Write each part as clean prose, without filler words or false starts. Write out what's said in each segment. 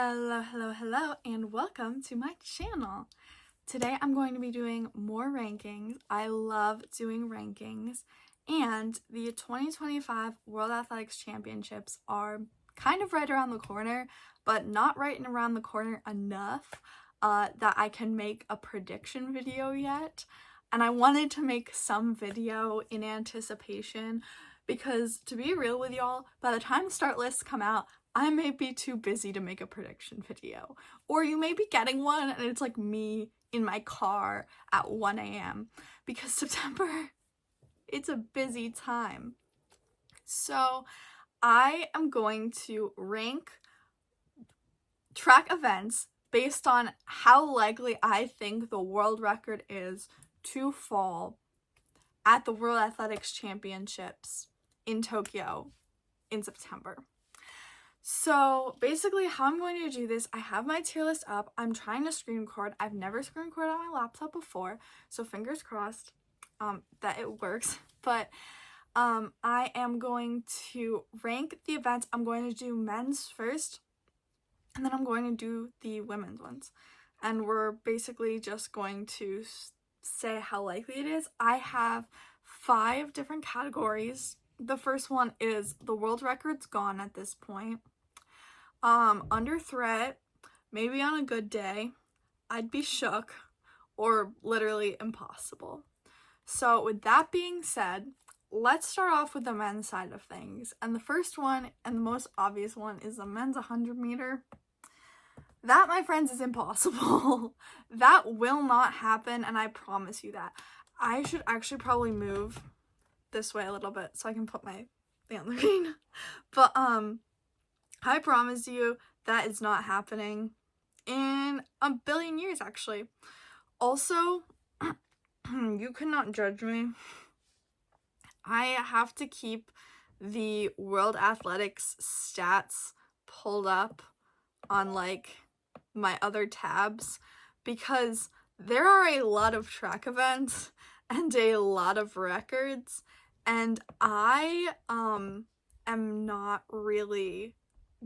Hello, and welcome to my channel. Today I'm going to be doing more rankings. I love doing rankings, and the 2025 World Athletics Championships are kind of right around the corner, but not right around the corner enough that I can make a prediction video yet. And I wanted to make some video in anticipation because, to be real with y'all, by the time start lists come out, I may be too busy to make a prediction video. Or you may be getting one and it's like me in my car at 1 a.m. because September, it's a busy time. So I am going to rank track events based on how likely I think the world record is to fall at the World Athletics Championships in Tokyo in September. So basically how I'm going to do this, I have my tier list up. I'm trying to screen record. I've never screen recorded on my laptop before, so fingers crossed that it works. But I am going to rank the events. I'm going to do men's first, and then I'm going to do the women's ones. And we're basically just going to say how likely it is. I have 5 different categories. The first one is the world record's gone at this point. Under threat, maybe on a good day, I'd be shook, or literally impossible. So with that being said, let's start off with the men's side of things. And the first one, and the most obvious one, is the men's 100 meter. That, my friends, is impossible. That will not happen, and I promise you that. I should actually probably move this way a little bit so I can put my thing on the screen. But I promise you that is not happening in a billion years, actually. Also, you cannot judge me. I have to keep the World Athletics stats pulled up on like my other tabs because there are a lot of track events and a lot of records, and I am not really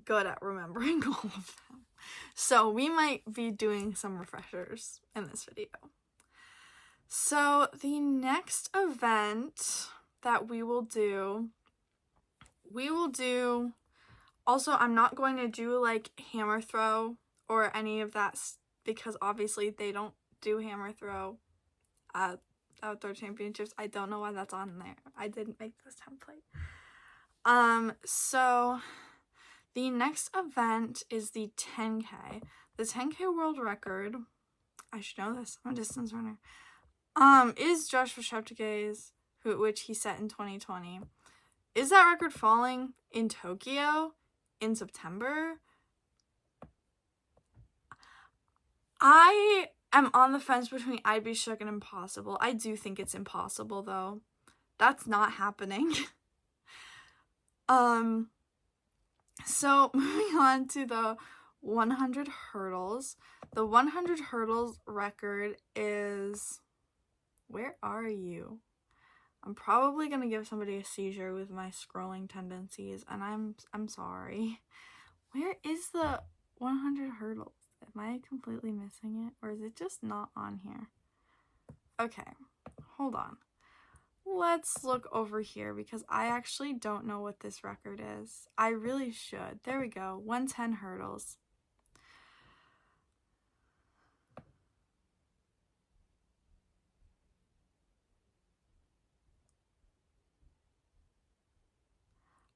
good at remembering all of them. So we might be doing some refreshers in this video. So the next event that we will do, also I'm not going to do like hammer throw or any of that because obviously they don't do hammer throw at outdoor championships. I don't know why that's on there. I didn't make this template. So the next event is the 10K. The 10K world record, I should know this, I'm a distance runner, is Joshua Cheptegei's, which he set in 2020. Is that record falling in Tokyo in September? I am on the fence between I'd be shook and impossible. I do think it's impossible, though. That's not happening. So moving on to the 100 hurdles. The 100 hurdles record is, where are you? I'm probably gonna give somebody a seizure with my scrolling tendencies, and I'm sorry. Where is the 100 hurdles? Am I completely missing it, or is it just not on here? Okay, hold on. Let's look over here because I actually don't know what this record is. I really should. There we go. 110 hurdles.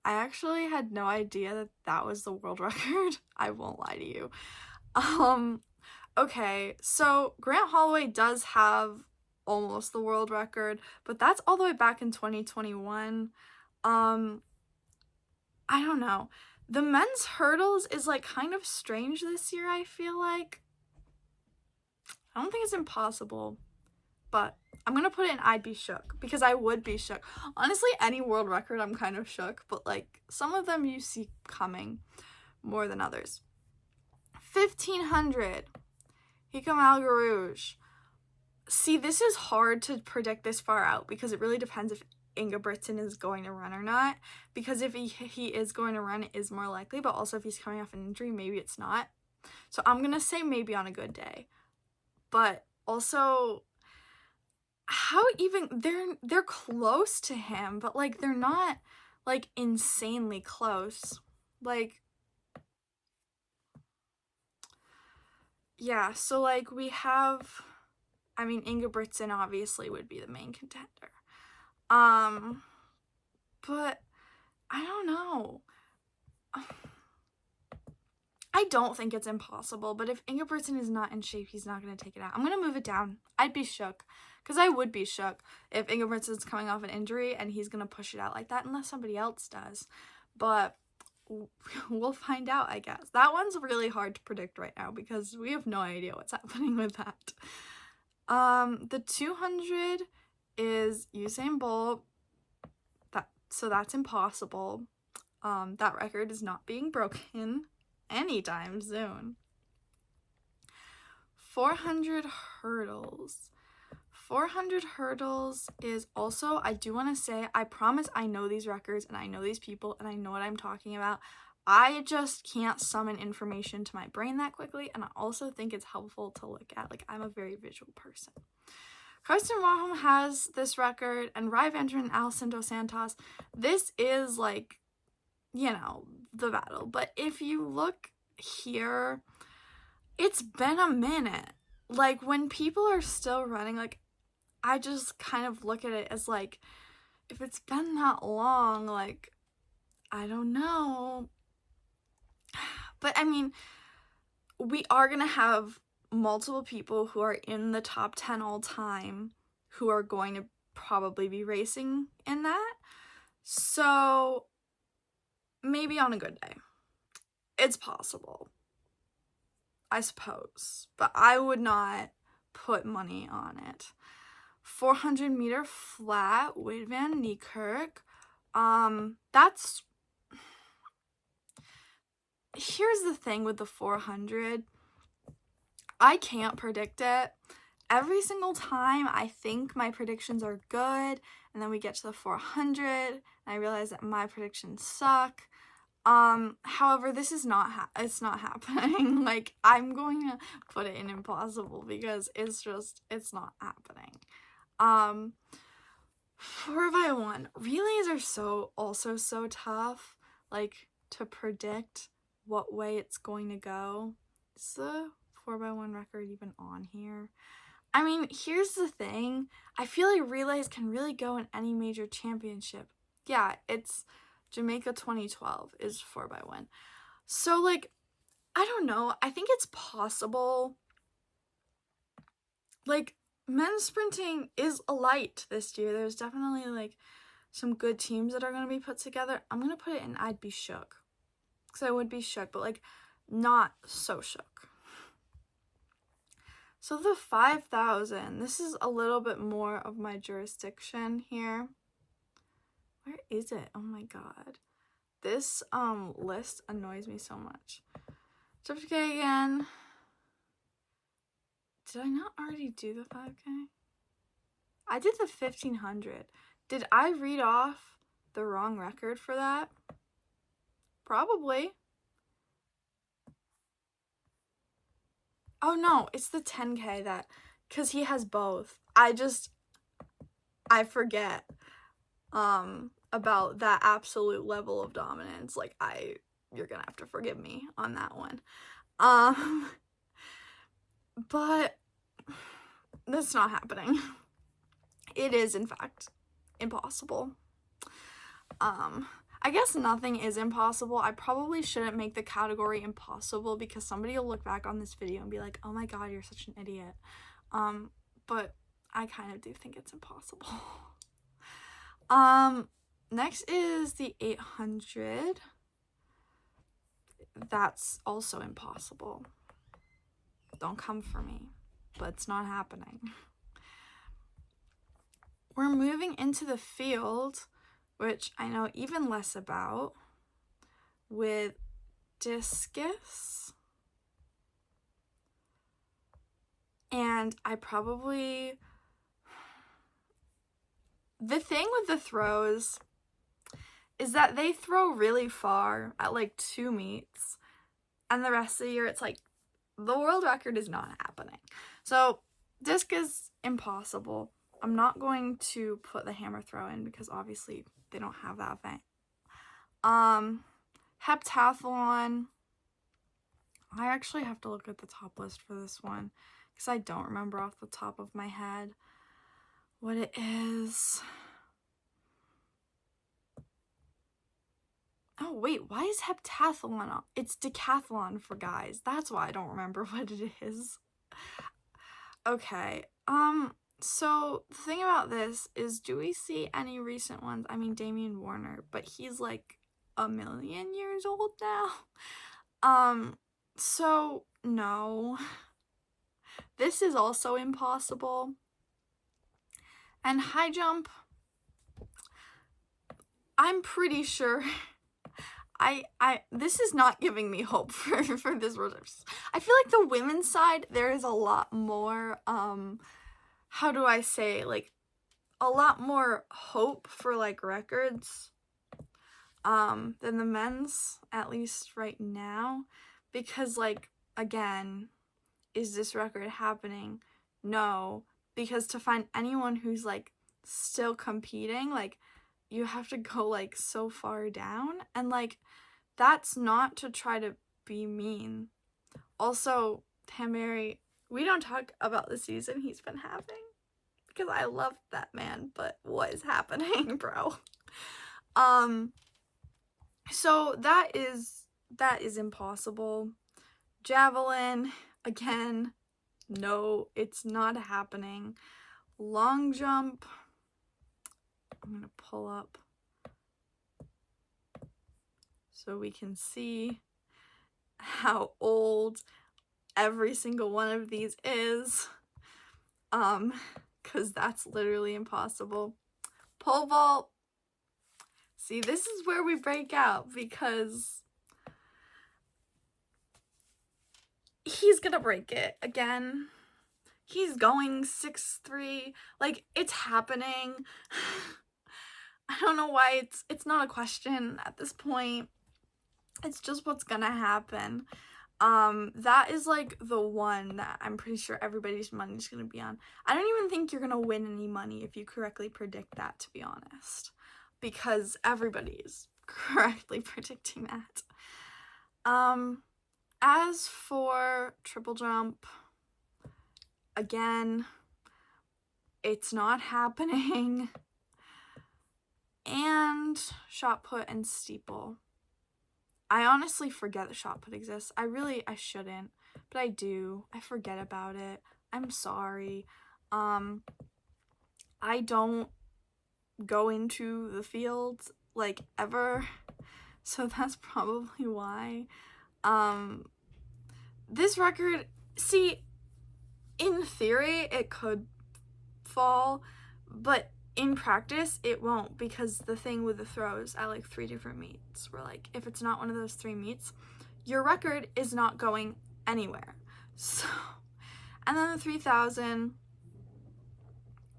I actually had no idea that that was the world record. I won't lie to you. Okay, so Grant Holloway does have almost the world record, but that's all the way back in 2021. I don't know. The men's hurdles is like kind of strange this year, I feel like. I don't think it's impossible, but I'm gonna put it in I'd be shook because I would be shook. Honestly, any world record I'm kind of shook, but like some of them you see coming more than others. 1500, Hikam Algarouge. See, this is hard to predict this far out because it really depends if Ingebrigtsen is going to run or not. Because if he is going to run, it is more likely, but also if he's coming off an injury, maybe it's not. So I'm gonna say maybe on a good day. But also, how even, they're close to him, but like they're not like insanely close. Like, yeah, so like we have, I mean, Ingebrigtsen obviously would be the main contender. But I don't know. I don't think it's impossible, but if Ingebrigtsen is not in shape, he's not going to take it out. I'm going to move it down. I'd be shook, because I would be shook if Ingebrigtsen's coming off an injury and he's going to push it out like that, unless somebody else does. But we'll find out, I guess. That one's really hard to predict right now, because we have no idea what's happening with that. The 200 is Usain Bolt. So that's impossible. That record is not being broken anytime soon. 400 hurdles. 400 hurdles is also, I do want to say, I promise I know these records and I know these people and I know what I'm talking about. I just can't summon information to my brain that quickly, and I also think it's helpful to look at. Like, I'm a very visual person. Karsten Warholm has this record, and Rai Vander and Alison Dos Santos. This is like, you know, the battle. But if you look here, it's been a minute. Like, when people are still running, like, I just kind of look at it as like, if it's been that long, like, I don't know. But I mean, we are gonna have multiple people who are in the top 10 all time who are going to probably be racing in that. So maybe on a good day. It's possible, I suppose, but I would not put money on it. 400-meter flat with Van Niekerk. That's, here's the thing with the 400. I can't predict it. Every single time I think my predictions are good, and then we get to the 400, and I realize that my predictions suck. However, this is not, it's not happening. Like, I'm going to put it in impossible, because it's not happening. 4x1. Relays are also so tough, like, to predict what way it's going to go. Is the 4x1 record even on here? I mean, here's the thing. I feel like relays can really go in any major championship. Yeah, it's Jamaica 2012 is 4x1. So, like, I don't know. I think it's possible. Like, men's sprinting is a light this year. There's definitely, like, some good teams that are going to be put together. I'm going to put it in I'd be shook. Because I would be shook, but, like, not so shook. So the 5,000, this is a little bit more of my jurisdiction here. Where is it? Oh my god. This list annoys me so much. WK again. Did I not already do the 5K? I did the 1,500. Did I read off the wrong record for that? Probably. Oh no, it's the 10K that, because he has both. I forget about that absolute level of dominance. Like, you're gonna have to forgive me on that one. But that's not happening. It is, in fact, impossible. I guess nothing is impossible. I probably shouldn't make the category impossible, because somebody will look back on this video and be like, oh my god, you're such an idiot. But I kind of do think it's impossible. Next is the 800. That's also impossible. Don't come for me, but it's not happening. We're moving into the field, which I know even less about, with discus. And the thing with the throws is that they throw really far at like 2 meets, and the rest of the year it's like the world record is not happening. So disc is impossible. I'm not going to put the hammer throw in because obviously they don't have that event. Heptathlon. I actually have to look at the top list for this one because I don't remember off the top of my head what it is. Oh, wait, why is heptathlon? It's decathlon for guys. That's why I don't remember what it is. Okay, so the thing about this is, do we see any recent ones? I mean, Damian Warner, but he's like 1,000,000 years old now. So no. This is also impossible. And high jump, I'm pretty sure this is not giving me hope for this reserves. I feel like the women's side, there is a lot more, how do I say, like, a lot more hope for, like, records, than the men's, at least right now, because, like, again, is this record happening? No, because to find anyone who's, like, still competing, like, you have to go, like, so far down, and, like, that's not to try to be mean. Also, Tamari, we don't talk about the season he's been having, because I love that man, but what is happening, bro? So that is impossible. Javelin, again, no, it's not happening. Long jump, I'm gonna pull up so we can see how old every single one of these is, because that's literally impossible. Pole vault, see, this is where we break out, because he's gonna break it again. He's going 6'3", like, it's happening. I don't know why it's not a question at this point. It's just what's gonna happen. That is like the one that I'm pretty sure everybody's money's gonna be on. I don't even think you're gonna win any money if you correctly predict that, to be honest, because everybody is correctly predicting that. As for triple jump, again, it's not happening. And shot put and steeple. I honestly forget that shot put exists. I shouldn't, but I do. I forget about it. I'm sorry. I don't go into the fields, like, ever, so that's probably why. This record, see, in theory, it could fall, but in practice, it won't, because the thing with the throws at, like, 3 different meets, where, like, if it's not one of those 3 meets, your record is not going anywhere. So, and then the 3,000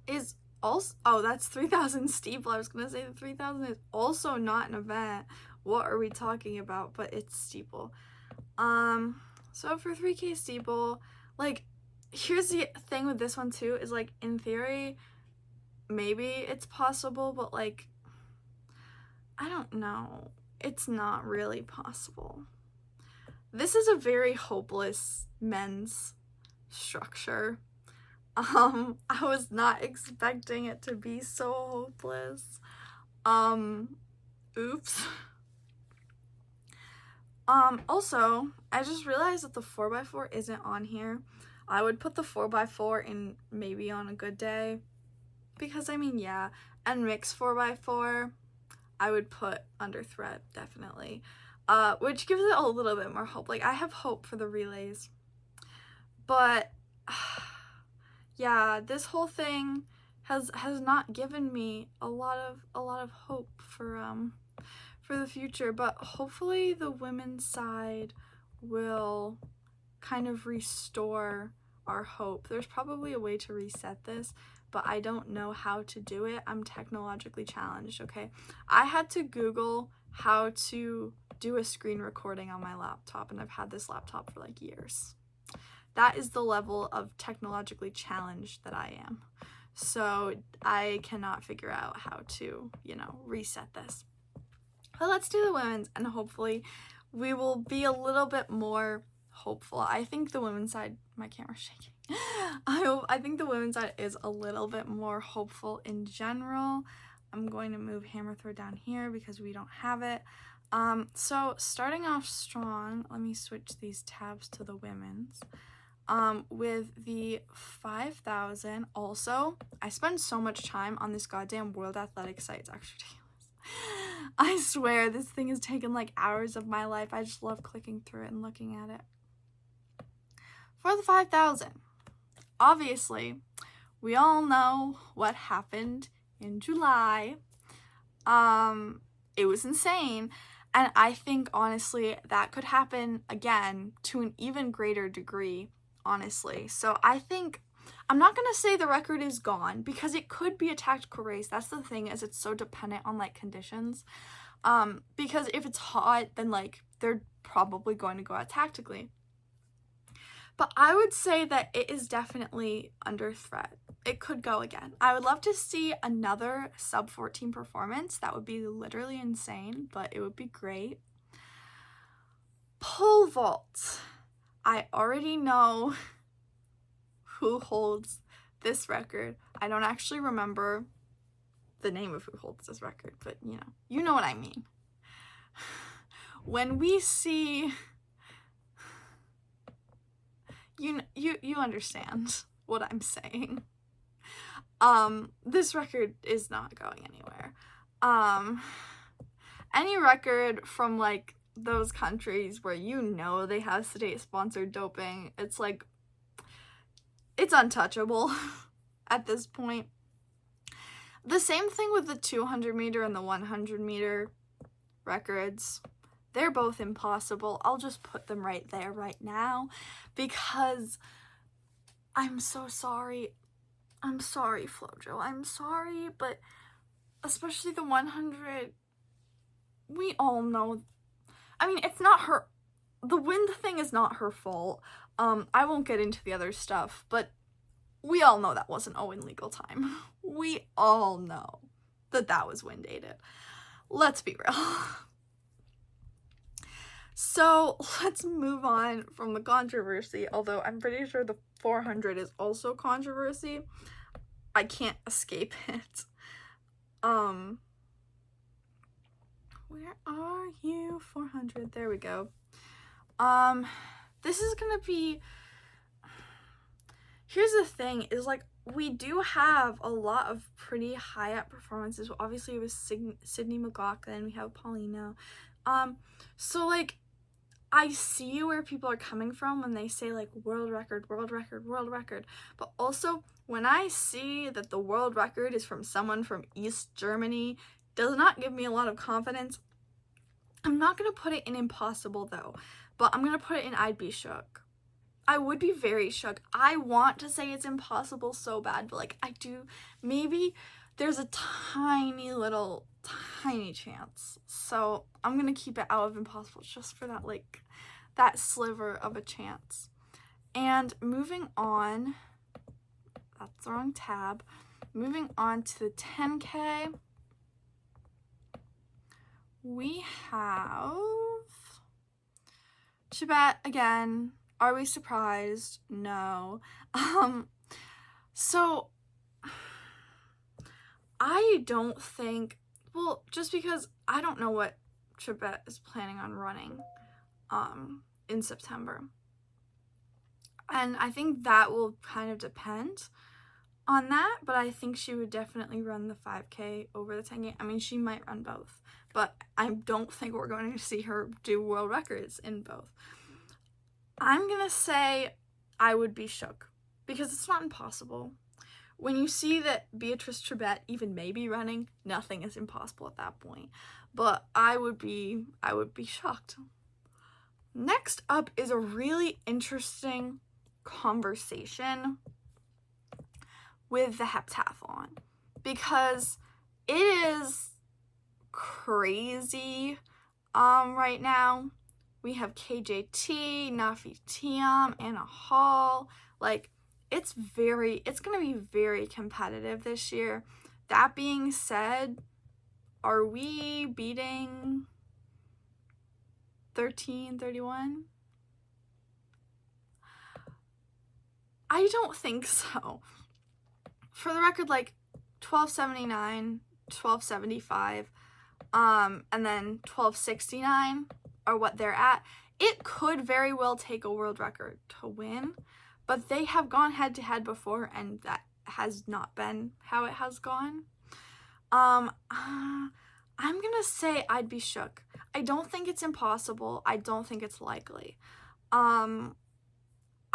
is also, oh, that's 3,000 steeple. I was gonna say the 3,000 is also not an event. What are we talking about? But it's steeple. So for 3K steeple, like, here's the thing with this one too, is, like, in theory, maybe it's possible, but, like, I don't know. It's not really possible. This is a very hopeless men's structure. I was not expecting it to be so hopeless. Oops. Also, I just realized that the 4x4 isn't on here. I would put the 4x4 in maybe on a good day, because, I mean, yeah, and mixed 4x4, I would put under thread, definitely, which gives it a little bit more hope. Like, I have hope for the relays, but, yeah, this whole thing has not given me a lot of hope for the future, but hopefully the women's side will kind of restore our hope. There's probably a way to reset this, but I don't know how to do it. I'm technologically challenged, okay? I had to Google how to do a screen recording on my laptop, and I've had this laptop for, like, years. that is the level of technologically challenged that I am. So I cannot figure out how to, reset this. But let's do the women's, and hopefully we will be a little bit more hopeful. I think the women's side, my camera's shaking. I think the women's side is a little bit more hopeful in general. I'm going to move hammer throw down here because we don't have it. So starting off strong, let me switch these tabs to the women's. With the 5,000, also, I spend so much time on this goddamn World Athletics site, it's actually ridiculous. I swear, this thing has taken like hours of my life. I just love clicking through it and looking at it. For the 5,000, obviously, we all know what happened in July. It was insane. And I think, honestly, that could happen again to an even greater degree, honestly. So I think, I'm not going to say the record is gone, because it could be a tactical race. That's the thing, is it's so dependent on, like, conditions. Because if it's hot, then, like, they're probably going to go out tactically. But I would say that it is definitely under threat. It could go again. I would love to see another sub 14 performance. That would be literally insane, but it would be great. Pole vault. I already know who holds this record. I don't actually remember the name of who holds this record, but you know what I mean. When we see, you understand what I'm saying. This record is not going anywhere. Any record from like those countries where they have state-sponsored doping, it's like, it's untouchable at this point. The same thing with the 200 meter and the 100 meter records. They're both impossible. I'll just put them right there right now, because I'm so sorry. I'm sorry, Flojo. I'm sorry, but especially the 100, we all know. I mean, it's not her. The wind thing is not her fault. I won't get into the other stuff, but we all know that wasn't Owen legal time. We all know that was wind aided. Let's be real. So let's move on from the controversy, although I'm pretty sure the 400 is also controversy. I can't escape it. Where are you? 400. There we go. This is gonna be, here's the thing, is like, we do have a lot of pretty high up performances. Obviously, it was Sydney McLaughlin, we have Paulina. So like, I see where people are coming from when they say like world record, world record, world record. But also, when I see that the world record is from someone from East Germany, does not give me a lot of confidence. I'm not going to put it in impossible though, but I'm going to put it in I'd be shook. I would be very shook. I want to say it's impossible so bad, but like, I do, maybe there's a tiny chance. So I'm gonna keep it out of impossible just for that, like, that sliver of a chance. And moving on, that's the wrong tab. Moving on to the 10K, we have Chebet again. Are we surprised? No. So I don't think, well, just because I don't know what Chebet is planning on running in September. And I think that will kind of depend on that, but I think she would definitely run the 5K over the 10K. I mean, she might run both, but I don't think we're going to see her do world records in both. I'm gonna say I would be shook, because it's not impossible. When you see that Beatrice Chebet even may be running, nothing is impossible at that point. But I would be shocked. Next up is a really interesting conversation with the heptathlon, because it is crazy right now. We have KJT, Nafi Tiam, Anna Hall. Like, it's going to be very competitive this year. That being said, are we beating 1331? I don't think so. For the record, like 1279, 1275, and then 1269 are what they're at. It could very well take a world record to win, but they have gone head to head before, and that has not been how it has gone. I'm gonna say I'd be shook. I don't think it's impossible. I don't think it's likely.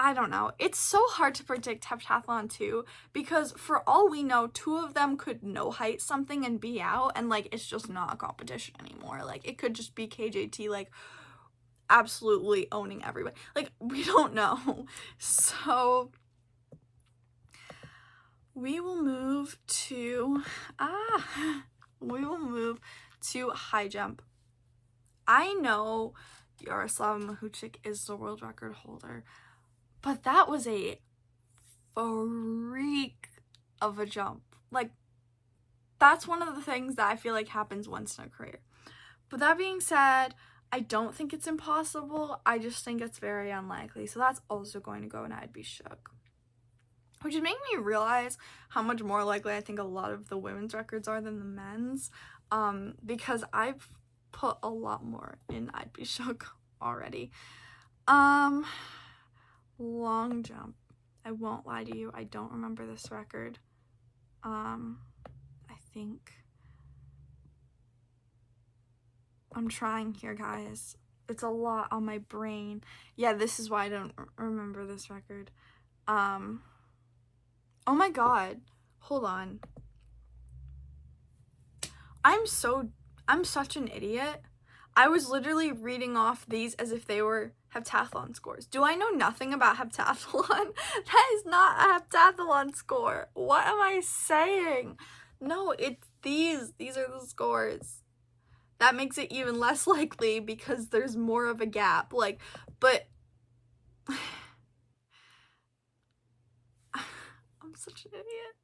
I don't know. It's so hard to predict heptathlon too, because for all we know, 2 of them could no height something and be out, and like it's just not a competition anymore. Like it could just be KJT like absolutely owning everybody. Like we don't know. So we will move to high jump. I know Yaroslav Mahuchik is the world record holder, but that was a freak of a jump. Like, that's one of the things that I feel like happens once in a career. But that being said, I don't think it's impossible. I just think it's very unlikely. So that's also going to go, and I'd be shook. Which would make me realize how much more likely I think a lot of the women's records are than the men's. Because I've put a lot more in I'd be shook already. Long jump. I won't lie to you, I don't remember this record. I think I'm trying here, guys. It's a lot on my brain. Yeah, this is why I don't remember this record. Oh my god. Hold on. I'm such an idiot. I was literally reading off these as if they were heptathlon scores. Do I know nothing about heptathlon? That is not a heptathlon score. What am I saying? No, it's these. These are the scores. That makes it even less likely because there's more of a gap. Like, but I'm such an idiot.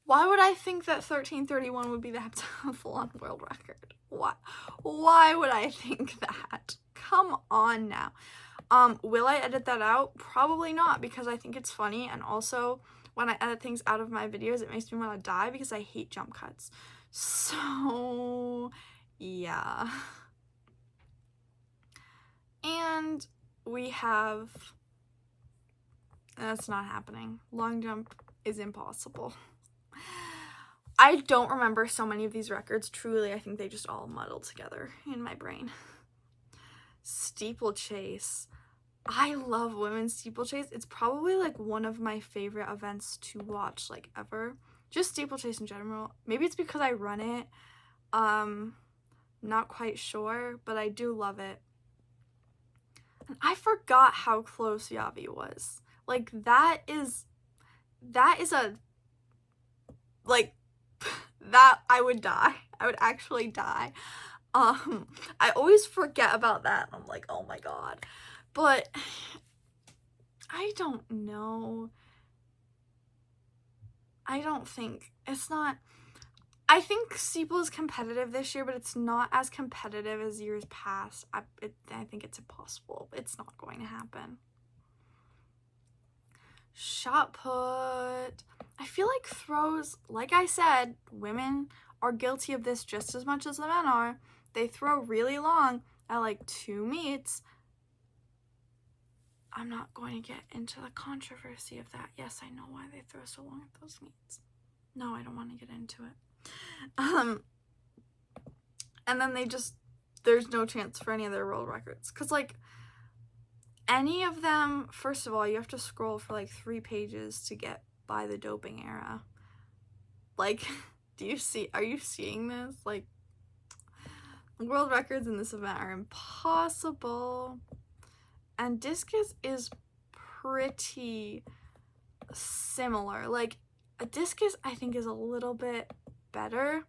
Why would I think that 1331 would be the heptathlon world record? Why would I think that? Come on now. Will I edit that out? Probably not, because I think it's funny, and also when I edit things out of my videos, it makes me want to die because I hate jump cuts. So, yeah. And we have... That's not happening. Long jump is impossible. I don't remember so many of these records. Truly, I think they just all muddled together in my brain. Steeplechase. I love women's steeplechase. It's probably like one of my favorite events to watch like ever. Just steeplechase in general. Maybe it's because I run it. Not quite sure, but I do love it. And I forgot how close Yavi was. Like that is a like that I would die. I would actually die. I always forget about that. I'm like, oh my god. But I don't know. I don't think it's not. I think steeple is competitive this year, but it's not as competitive as years past. I think it's impossible. It's not going to happen. Shot put. I feel like throws, like I said, women are guilty of this just as much as the men are. They throw really long at like 2 meets. I'm not going to get into the controversy of that. Yes, I know why they throw so long at those meets. No, I don't want to get into it. And then there's no chance for any of their world records. Because like, any of them, first of all, you have to scroll for like 3 pages to get by the doping era. Like, are you seeing this? Like, world records in this event are impossible. And discus is pretty similar. Like, a discus I think is a little bit better,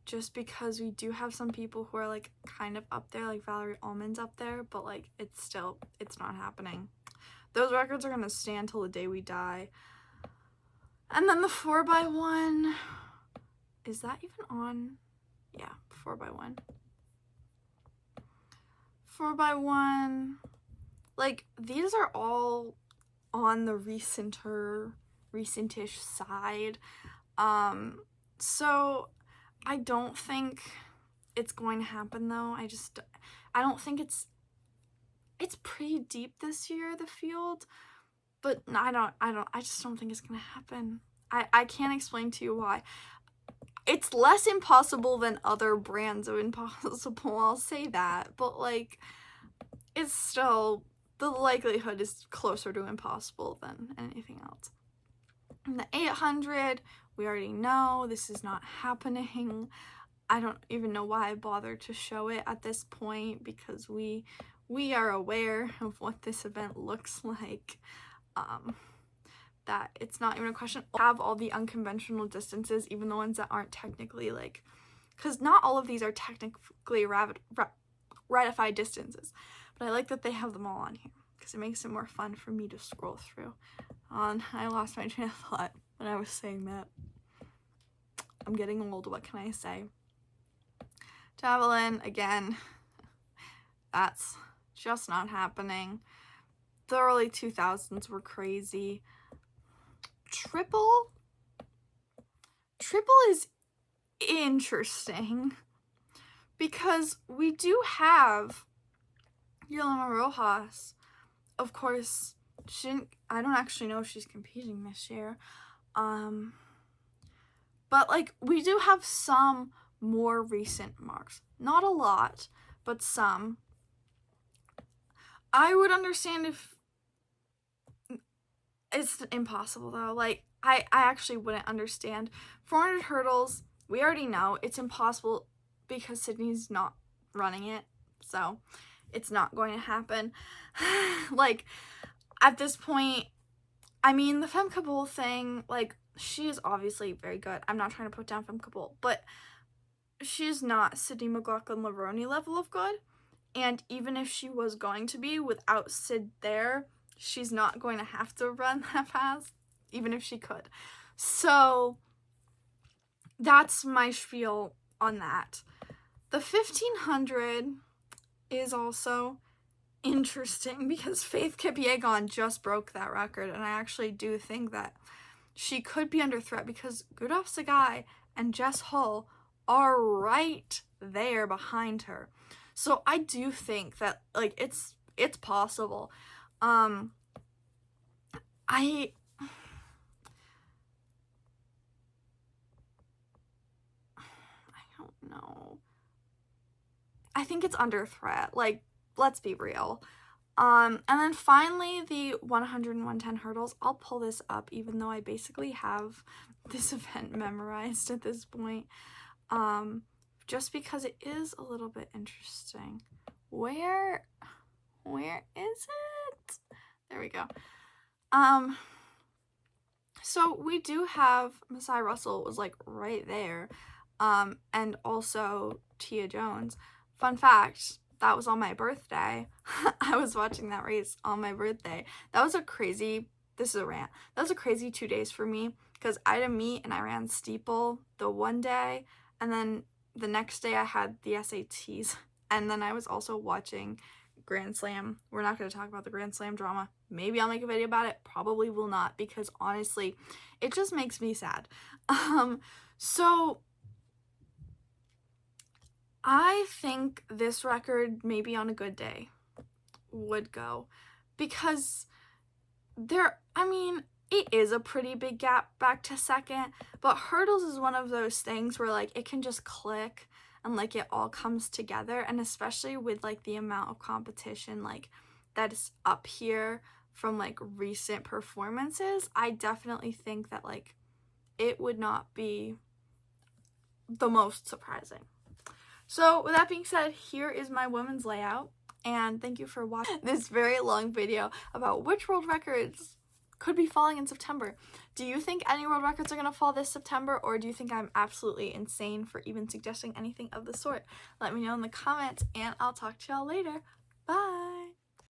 just because we do have some people who are like kind of up there, like Valerie Allman's up there, but like it's not happening. Those records are gonna stand till the day we die. And then the 4x1, is that even on? Yeah, 4x1. 4x1, like these are all on the recentish side. So I don't think it's going to happen though. I don't think it's pretty deep this year, the field, but I just don't think it's gonna happen. I can't explain to you why. It's less impossible than other brands of impossible, I'll say that, but like it's still, the likelihood is closer to impossible than anything else. And the 800, we already know this is not happening. I don't even know why I bothered to show it at this point, because we are aware of what this event looks like. That it's not even a question. Have all the unconventional distances, even the ones that aren't technically like, because not all of these are technically ratified distances, but I like that they have them all on here because it makes it more fun for me to scroll through. I lost my train of thought when I was saying that. I'm getting old, what can I say? Javelin, again, that's just not happening. The early 2000s were crazy. Triple is interesting because we do have Yolanda Rojas. Of course, I don't actually know if she's competing this year. But like we do have some more recent marks. Not a lot, but some. I would understand if it's impossible though. Like I actually wouldn't understand. 400 hurdles, we already know it's impossible because Sydney's not running it. So it's not going to happen. Like at this point, I mean, the Femke Bol thing, like she is obviously very good. I'm not trying to put down Femke Bol, but she's not Sydney McLaughlin-Levrone level of good. And even if she was going to be, without Sid there, she's not going to have to run that fast, even if she could. So that's my spiel on that. The 1500 is also interesting because Faith Kipyegon just broke that record, and I actually do think that she could be under threat because Gudaf Sagai and Jess Hull are right there behind her. So I do think that like it's possible. I don't know. I think it's under threat. Like, let's be real. And then finally the 100 and 110 hurdles. I'll pull this up even though I basically have this event memorized at this point. Just because it is a little bit interesting. Where is it? There we go. So we do have Masai Russell was like right there. And also Tia Jones. Fun fact, that was on my birthday. I was watching that race on my birthday. That was a crazy, this is a rant. That was a crazy 2 days for me because I had a meet and I ran steeple the one day, and then the next day I had the SATs, and then I was also watching Grand Slam. We're not going to talk about the Grand Slam drama. Maybe I'll make a video about it. Probably will not, because honestly, it just makes me sad. So I think this record, maybe on a good day, would go, because it is a pretty big gap back to second, but hurdles is one of those things where like it can just click and like it all comes together, and especially with like the amount of competition like that is up here from like recent performances, I definitely think that like it would not be the most surprising. So with that being said, here is my women's layout, and thank you for watching this very long video about which world records could be falling in September. Do you think any world records are going to fall this September, or do you think I'm absolutely insane for even suggesting anything of the sort? Let me know in the comments, and I'll talk to y'all later. Bye!